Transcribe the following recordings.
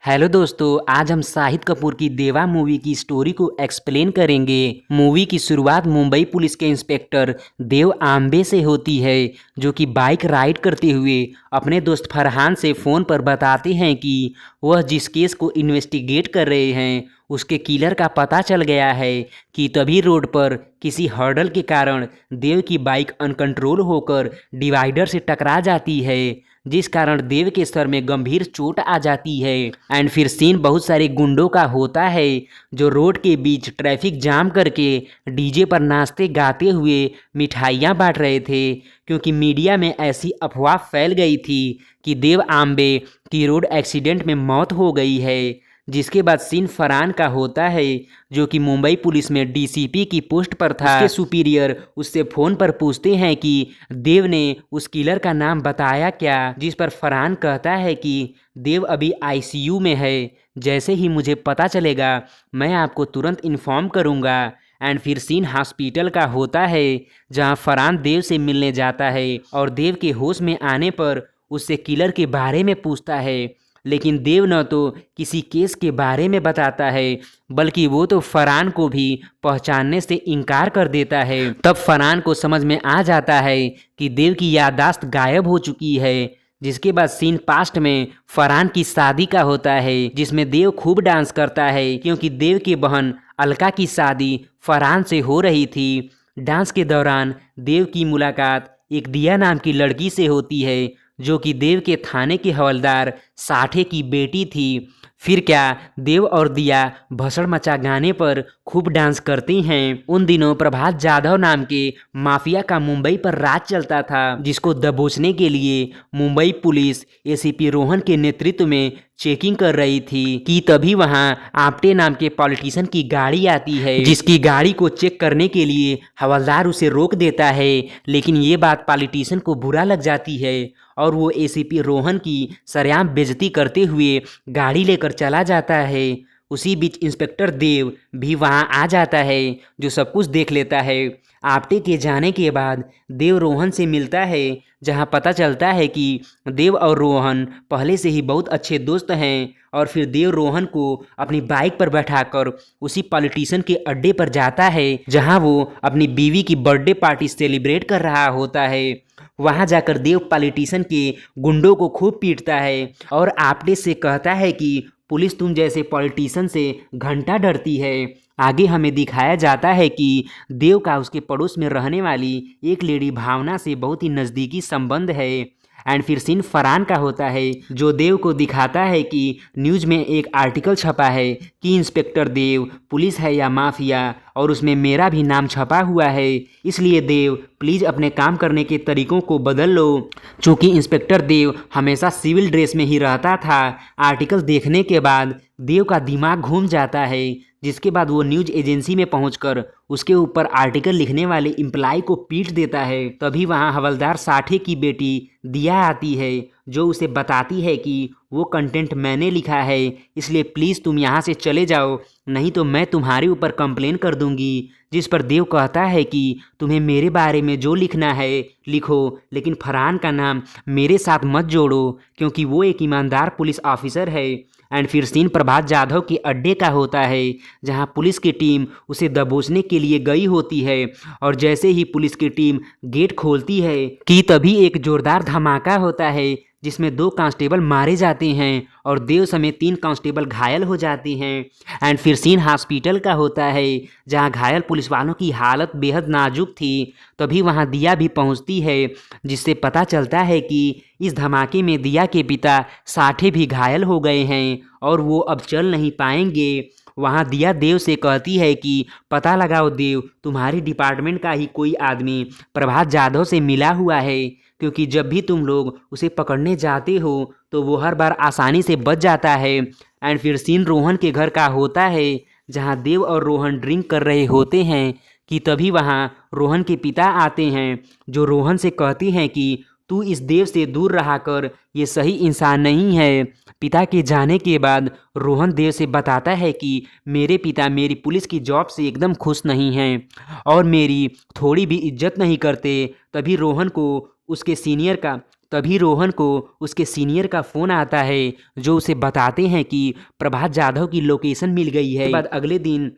Hello दोस्तों, आज हम शाहिद कपूर की देवा मूवी की स्टोरी को एक्सप्लेन करेंगे। मूवी की शुरुआत मुंबई पुलिस के इंस्पेक्टर देव आम्बे से होती है, जो कि बाइक राइड करते हुए अपने दोस्त फरहान से फ़ोन पर बताते हैं कि वह जिस केस को इन्वेस्टिगेट कर रहे हैं उसके किलर का पता चल गया है। कि तभी रोड पर किसी हर्डल के कारण देव की बाइक अनकंट्रोल होकर डिवाइडर से टकरा जाती है, जिस कारण देव के सर में गंभीर चोट आ जाती है। एंड फिर सीन बहुत सारे गुंडों का होता है, जो रोड के बीच ट्रैफिक जाम करके डीजे पर नाचते गाते हुए मिठाइयाँ बांट रहे थे, क्योंकि मीडिया में ऐसी अफवाह फैल गई थी कि देव आम्बे की रोड एक्सीडेंट में मौत हो गई है। जिसके बाद सीन फरहान का होता है, जो कि मुंबई पुलिस में डीसीपी की पोस्ट पर था। उसके सुपीरियर उससे फ़ोन पर पूछते हैं कि देव ने उस किलर का नाम बताया क्या, जिस पर फरहान कहता है कि देव अभी आईसीयू में है, जैसे ही मुझे पता चलेगा मैं आपको तुरंत इन्फॉर्म करूंगा। एंड फिर सीन हॉस्पिटल का होता है, जहां फरहान देव से मिलने जाता है और देव के होश में आने पर उससे किलर के बारे में पूछता है। लेकिन देव न तो किसी केस के बारे में बताता है, बल्कि वो तो फरहान को भी पहचानने से इनकार कर देता है। तब फरहान को समझ में आ जाता है कि देव की याददाश्त गायब हो चुकी है। जिसके बाद सीन पास्ट में फरहान की शादी का होता है, जिसमें देव खूब डांस करता है, क्योंकि देव की बहन अलका की शादी फरहान से हो रही थी। डांस के दौरान देव की मुलाकात एक दिया नाम की लड़की से होती है, जो कि देव के थाने के हवलदार साठे की बेटी थी। फिर क्या, देव और दिया भसड़ मचा गाने पर खूब डांस करती हैं। उन दिनों प्रभात जाधव नाम के माफिया का मुंबई पर राज चलता था, जिसको दबोचने के लिए मुंबई पुलिस एसीपी रोहन के नेतृत्व में चेकिंग कर रही थी। कि तभी वहां आप्टे नाम के पॉलिटिशियन की गाड़ी आती है, जिसकी गाड़ी को चेक करने के लिए हवलदार उसे रोक देता है। लेकिन ये बात पॉलिटिशियन को बुरा लग जाती है और वो एसीपी रोहन की सरेआम बेइज्जती करते हुए गाड़ी लेकर चला जाता है। उसी बीच इंस्पेक्टर देव भी वहां आ जाता है, जो सब कुछ देख लेता है। आपटे के जाने के बाद देव रोहन से मिलता है, जहां पता चलता है कि देव और रोहन पहले से ही बहुत अच्छे दोस्त हैं। और फिर देव रोहन को अपनी बाइक पर बैठाकर उसी पॉलिटिशियन के अड्डे पर जाता है, जहां वो अपनी बीवी की बर्थडे पार्टी सेलिब्रेट कर रहा होता है। वहां जाकर देव पॉलिटिशियन के गुंडों को खूब पीटता है और आपटे से कहता है कि पुलिस तुम जैसे पॉलिटिशियन से घंटा डरती है। आगे हमें दिखाया जाता है कि देव का उसके पड़ोस में रहने वाली एक लेडी भावना से बहुत ही नज़दीकी संबंध है। एंड फिर सीन फरहान का होता है, जो देव को दिखाता है कि न्यूज़ में एक आर्टिकल छपा है कि इंस्पेक्टर देव पुलिस है या माफिया, और उसमें मेरा भी नाम छपा हुआ है। इसलिए देव प्लीज़ अपने काम करने के तरीकों को बदल लो। चूँकि इंस्पेक्टर देव हमेशा सिविल ड्रेस में ही रहता था, आर्टिकल देखने के बाद देव का दिमाग घूम जाता है। जिसके बाद वो न्यूज़ एजेंसी में पहुंचकर उसके ऊपर आर्टिकल लिखने वाले इम्प्लाई को पीट देता है। तभी वहां हवलदार साठे की बेटी दिया आती है, जो उसे बताती है कि वो कंटेंट मैंने लिखा है, इसलिए प्लीज़ तुम यहाँ से चले जाओ, नहीं तो मैं तुम्हारे ऊपर कंप्लेन कर दूंगी। जिस पर देव कहता है कि तुम्हें मेरे बारे में जो लिखना है लिखो, लेकिन फरहान का नाम मेरे साथ मत जोड़ो, क्योंकि वो एक ईमानदार पुलिस ऑफिसर है। एंड फिर सीन प्रभात जाधव के अड्डे का होता है, जहां पुलिस की टीम उसे दबोचने के लिए गई होती है। और जैसे ही पुलिस की टीम गेट खोलती है कि तभी एक जोरदार धमाका होता है, जिसमें 2 कांस्टेबल मारे जाते हैं और देव समेत 3 कांस्टेबल घायल हो जाते हैं। एंड फिर सीन हॉस्पिटल का होता है, जहां घायल पुलिस वालों की हालत बेहद नाजुक थी। तभी वहां दिया भी पहुंचती है, जिससे पता चलता है कि इस धमाके में दिया के पिता साठे भी घायल हो गए हैं और वो अब चल नहीं पाएंगे। वहाँ दिया देव से कहती है कि पता लगाओ देव, तुम्हारे डिपार्टमेंट का ही कोई आदमी प्रभात जाधव से मिला हुआ है, क्योंकि जब भी तुम लोग उसे पकड़ने जाते हो तो वो हर बार आसानी से बच जाता है। एंड फिर सीन रोहन के घर का होता है, जहाँ देव और रोहन ड्रिंक कर रहे होते हैं। कि तभी वहाँ रोहन के पिता आते हैं, जो रोहन से कहते हैं कि तू इस देव से दूर रहा कर, ये सही इंसान नहीं है। पिता के जाने के बाद रोहन देव से बताता है कि मेरे पिता मेरी पुलिस की जॉब से एकदम खुश नहीं हैं और मेरी थोड़ी भी इज्जत नहीं करते। तभी रोहन को उसके सीनियर का तभी रोहन को उसके सीनियर का फ़ोन आता है जो उसे बताते हैं कि प्रभात जाधव की लोकेशन मिल गई है। बाद अगले दिन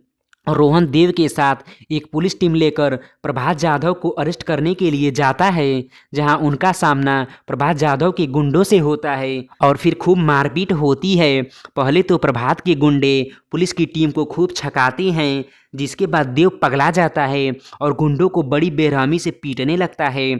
रोहन देव के साथ एक पुलिस टीम लेकर प्रभात जाधव को अरेस्ट करने के लिए जाता है, जहां उनका सामना प्रभात जाधव के गुंडों से होता है और फिर खूब मारपीट होती है। पहले तो प्रभात के गुंडे पुलिस की टीम को खूब छकाते हैं, जिसके बाद देव पगला जाता है और गुंडों को बड़ी बेरहमी से पीटने लगता है।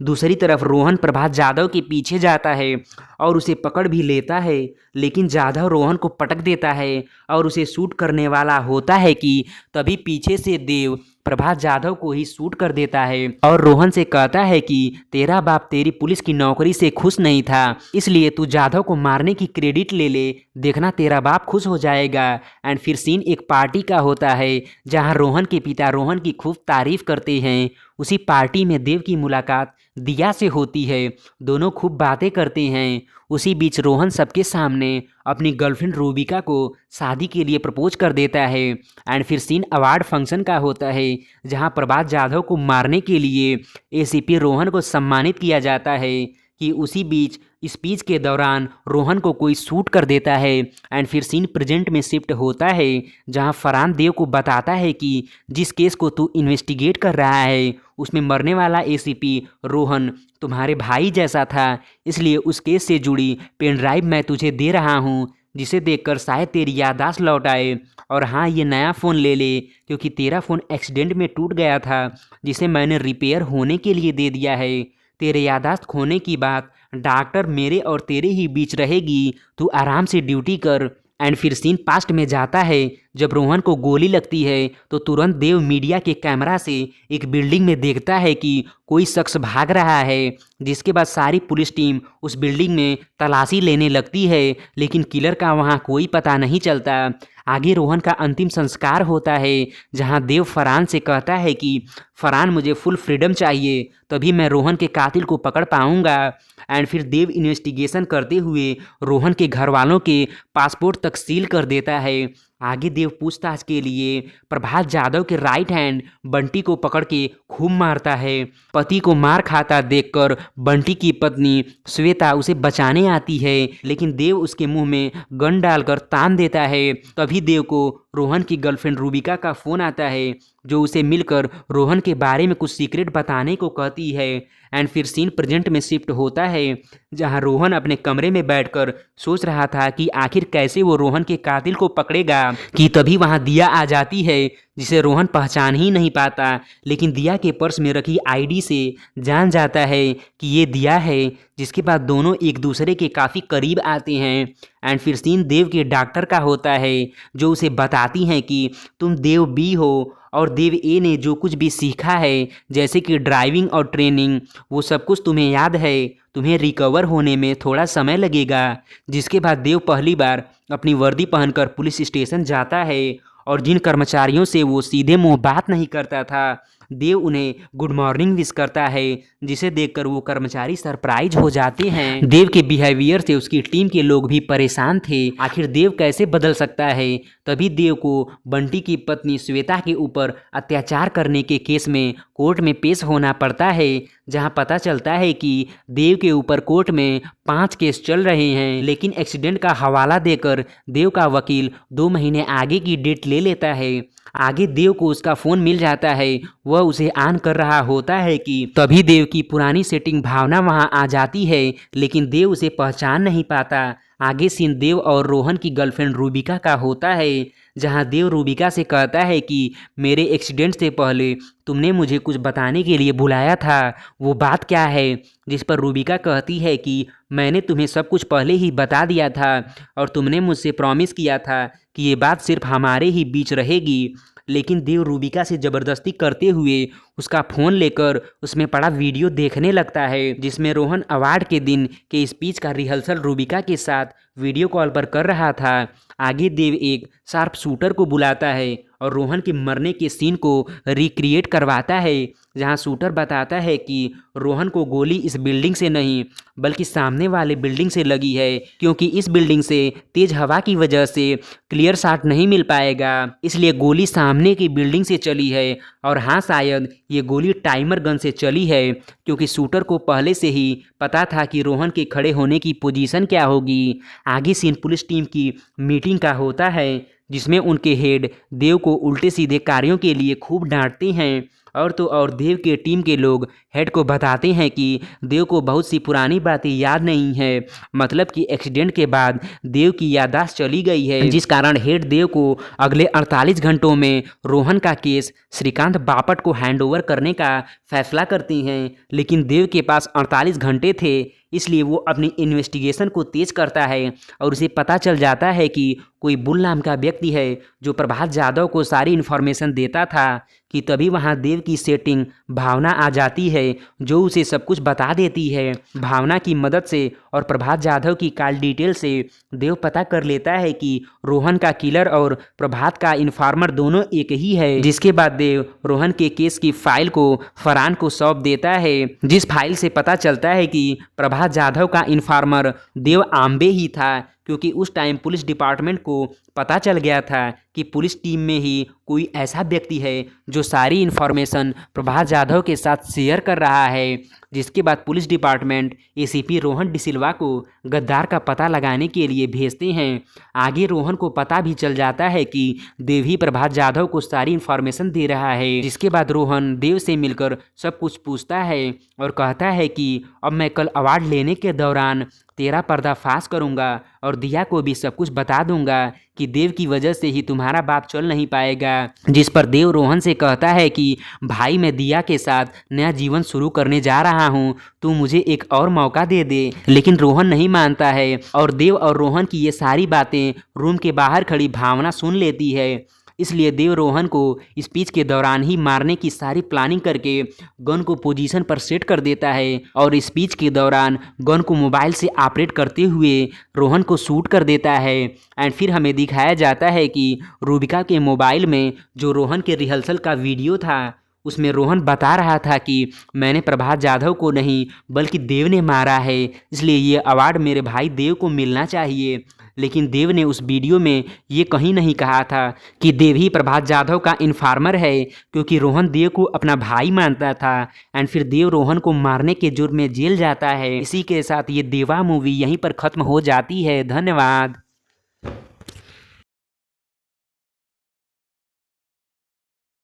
दूसरी तरफ रोहन प्रभात जाधव के पीछे जाता है और उसे पकड़ भी लेता है, लेकिन जाधव रोहन को पटक देता है और उसे शूट करने वाला होता है कि तभी पीछे से देव प्रभात जाधव को ही शूट कर देता है और रोहन से कहता है कि तेरा बाप तेरी पुलिस की नौकरी से खुश नहीं था, इसलिए तू जाधव को मारने की क्रेडिट ले ले, देखना तेरा बाप खुश हो जाएगा। एंड फिर सीन एक पार्टी का होता है जहां रोहन के पिता रोहन की खूब तारीफ करते हैं। उसी पार्टी में देव की मुलाकात दिया से होती है, दोनों खूब बातें करते हैं। उसी बीच रोहन सबके सामने अपनी गर्लफ्रेंड रूबिका को शादी के लिए प्रपोज कर देता है। एंड फिर सीन अवार्ड फंक्शन का होता है जहां प्रभात जाधव को मारने के लिए एसीपी रोहन को सम्मानित किया जाता है कि उसी बीच स्पीच के दौरान रोहन को कोई शूट कर देता है। एंड फिर सीन प्रेजेंट में शिफ्ट होता है जहां फरहान देव को बताता है कि जिस केस को तू इन्वेस्टिगेट कर रहा है उसमें मरने वाला एसीपी रोहन तुम्हारे भाई जैसा था, इसलिए उस केस से जुड़ी पेन ड्राइव मैं तुझे दे रहा हूँ, जिसे देखकर शायद तेरी याददाश्त लौट आए। और हाँ, ये नया फ़ोन ले ले क्योंकि तेरा फ़ोन एक्सीडेंट में टूट गया था, जिसे मैंने रिपेयर होने के लिए दे दिया है। तेरे याददाश्त खोने की बात डॉक्टर मेरे और तेरे ही बीच रहेगी, तू आराम से ड्यूटी कर। एंड फिर सीन पास्ट में जाता है जब रोहन को गोली लगती है तो तुरंत देव मीडिया के कैमरा से एक बिल्डिंग में देखता है कि कोई शख्स भाग रहा है, जिसके बाद सारी पुलिस टीम उस बिल्डिंग में तलाशी लेने लगती है, लेकिन किलर का वहाँ कोई पता नहीं चलता। आगे रोहन का अंतिम संस्कार होता है जहां देव फरहान से कहता है कि फरहान मुझे फुल फ्रीडम चाहिए, तभी मैं रोहन के कातिल को पकड़ पाऊंगा। एंड फिर देव इन्वेस्टिगेशन करते हुए रोहन के घर वालों के पासपोर्ट तक सील कर देता है। आगे देव पूछताछ के लिए प्रभात जाधव के राइट हैंड बंटी को पकड़ के खूब मारता है। पति को मार खाता देखकर बंटी की पत्नी श्वेता उसे बचाने आती है, लेकिन देव उसके मुंह में गन डालकर तान देता है। तभी देव को रोहन की गर्लफ्रेंड रूबिका का फ़ोन आता है जो उसे मिलकर रोहन के बारे में कुछ सीक्रेट बताने को कहती है। एंड फिर सीन प्रेजेंट में शिफ्ट होता है जहां रोहन अपने कमरे में बैठकर सोच रहा था कि आखिर कैसे वो रोहन के कातिल को पकड़ेगा कि तभी वहां दिया आ जाती है, जिसे रोहन पहचान ही नहीं पाता, लेकिन दिया के पर्स में रखी आईडी से जान जाता है कि ये दिया है, जिसके बाद दोनों एक दूसरे के काफ़ी करीब आते हैं। एंड फिर सीन देव के डॉक्टर का होता है जो उसे बताती हैं कि तुम देव बी हो और देव ए ने जो कुछ भी सीखा है जैसे कि ड्राइविंग और ट्रेनिंग, वो सब कुछ तुम्हें याद है, तुम्हें रिकवर होने में थोड़ा समय लगेगा। जिसके बाद देव पहली बार अपनी वर्दी पहनकर पुलिस स्टेशन जाता है और जिन कर्मचारियों से वो सीधे मुंह बात नहीं करता था, देव उन्हें गुड मॉर्निंग विश करता है, जिसे देखकर वो कर्मचारी सरप्राइज हो जाते हैं। देव के बिहेवियर से उसकी टीम के लोग भी परेशान थे, आखिर देव कैसे बदल सकता है। तभी देव को बंटी की पत्नी श्वेता के ऊपर अत्याचार करने के केस में कोर्ट में पेश होना पड़ता है, जहां पता चलता है कि देव के ऊपर कोर्ट में 5 केस चल रहे हैं, लेकिन एक्सीडेंट का हवाला देकर देव का वकील 2 महीने आगे की डेट ले लेता है। आगे देव को उसका फ़ोन मिल जाता है, वह उसे ऑन कर रहा होता है कि तभी देव की पुरानी सेटिंग भावना वहां आ जाती है, लेकिन देव उसे पहचान नहीं पाता। आगे सीन देव और रोहन की गर्लफ्रेंड रूबिका का होता है जहां देव रूबिका से कहता है कि मेरे एक्सीडेंट से पहले तुमने मुझे कुछ बताने के लिए बुलाया था, वो बात क्या है। जिस पर रूबिका कहती है कि मैंने तुम्हें सब कुछ पहले ही बता दिया था और तुमने मुझसे प्रॉमिस किया था कि ये बात सिर्फ हमारे ही बीच रहेगी। लेकिन देव रूबिका से ज़बरदस्ती करते हुए उसका फ़ोन लेकर उसमें पड़ा वीडियो देखने लगता है, जिसमें रोहन अवार्ड के दिन के स्पीच का रिहर्सल रूबिका के साथ वीडियो कॉल पर कर रहा था। आगे देव एक शार्प शूटर को बुलाता है और रोहन के मरने के सीन को रिक्रिएट करवाता है, जहां शूटर बताता है कि रोहन को गोली इस बिल्डिंग से नहीं बल्कि सामने वाले बिल्डिंग से लगी है, क्योंकि इस बिल्डिंग से तेज हवा की वजह से क्लियर शॉट नहीं मिल पाएगा, इसलिए गोली सामने की बिल्डिंग से चली है और हाँ, शायद ये गोली टाइमर गन से चली है, क्योंकि शूटर को पहले से ही पता था कि रोहन के खड़े होने की पोजीशन क्या होगी। आगे सीन पुलिस टीम की मीटिंग का होता है, जिसमें उनके हेड देव को उल्टे सीधे कार्यों के लिए खूब डांटते हैं। और तो और देव के टीम के लोग हेड को बताते हैं कि देव को बहुत सी पुरानी बातें याद नहीं है, मतलब कि एक्सीडेंट के बाद देव की याददाश्त चली गई है, जिस कारण हेड देव को अगले 48 घंटों में रोहन का केस श्रीकांत बापट को हैंडओवर करने का फैसला करते हैं। लेकिन देव के पास 48 घंटे थे, इसलिए वो अपनी इन्वेस्टिगेशन को तेज करता है और उसे पता चल जाता है कि कोई बुल नाम का व्यक्ति है जो प्रभात यादव को सारी इन्फॉर्मेशन देता था। कि तभी वहाँ देव की सेटिंग भावना आ जाती है, जो उसे सब कुछ बता देती है। भावना की मदद से और प्रभात यादव की कॉल डिटेल से देव पता कर लेता है कि रोहन का किलर और प्रभात का इन्फॉर्मर दोनों एक ही है। जिसके बाद देव रोहन के केस की फाइल को फरहान को सौंप देता है, जिस फाइल से पता चलता है कि प्रभात यादव का इन्फॉर्मर देव आम्बे ही था, क्योंकि उस टाइम पुलिस डिपार्टमेंट को पता चल गया था कि पुलिस टीम में ही कोई ऐसा व्यक्ति है जो सारी इन्फॉर्मेशन प्रभात यादव के साथ शेयर कर रहा है। जिसके बाद police department ACP Rohan D'Silva को गद्दार का पता लगाने के लिए भेजते हैं। आगे रोहन को पता भी चल जाता है कि देव ही प्रभात यादव को सारी इन्फॉर्मेशन दे रहा है। जिसके बाद रोहन देव से मिलकर सब कुछ पूछता है और कहता है कि अब मैं कल अवार्ड लेने के दौरान तेरा पर्दाफाश करूंगा और दिया को भी सब कुछ बता दूंगा कि देव की वजह से ही तुम्हारा बाप चल नहीं पाएगा। जिस पर देव रोहन से कहता है कि भाई, मैं दिया के साथ नया जीवन शुरू करने जा रहा हूँ, तू मुझे एक और मौका दे दे। लेकिन रोहन नहीं मानता है और देव और रोहन की ये सारी बातें रूम के बाहर खड़ी भावना सुन लेती है। इसलिए देव रोहन को स्पीच के दौरान ही मारने की सारी प्लानिंग करके गन को पोजीशन पर सेट कर देता है और स्पीच के दौरान गन को मोबाइल से ऑपरेट करते हुए रोहन को शूट कर देता है। एंड फिर हमें दिखाया जाता है कि रूबिका के मोबाइल में जो रोहन के रिहर्सल का वीडियो था, उसमें रोहन बता रहा था कि मैंने प्रभात यादव को नहीं बल्कि देव ने मारा है, इसलिए ये अवार्ड मेरे भाई देव को मिलना चाहिए। लेकिन देव ने उस वीडियो में ये कहीं नहीं कहा था कि देव ही प्रभात यादव का इन्फॉर्मर है, क्योंकि रोहन देव को अपना भाई मानता था। एंड फिर देव रोहन को मारने के जुर्म में जेल जाता है। इसी के साथ ये देवा मूवी यहीं पर ख़त्म हो जाती है। धन्यवाद।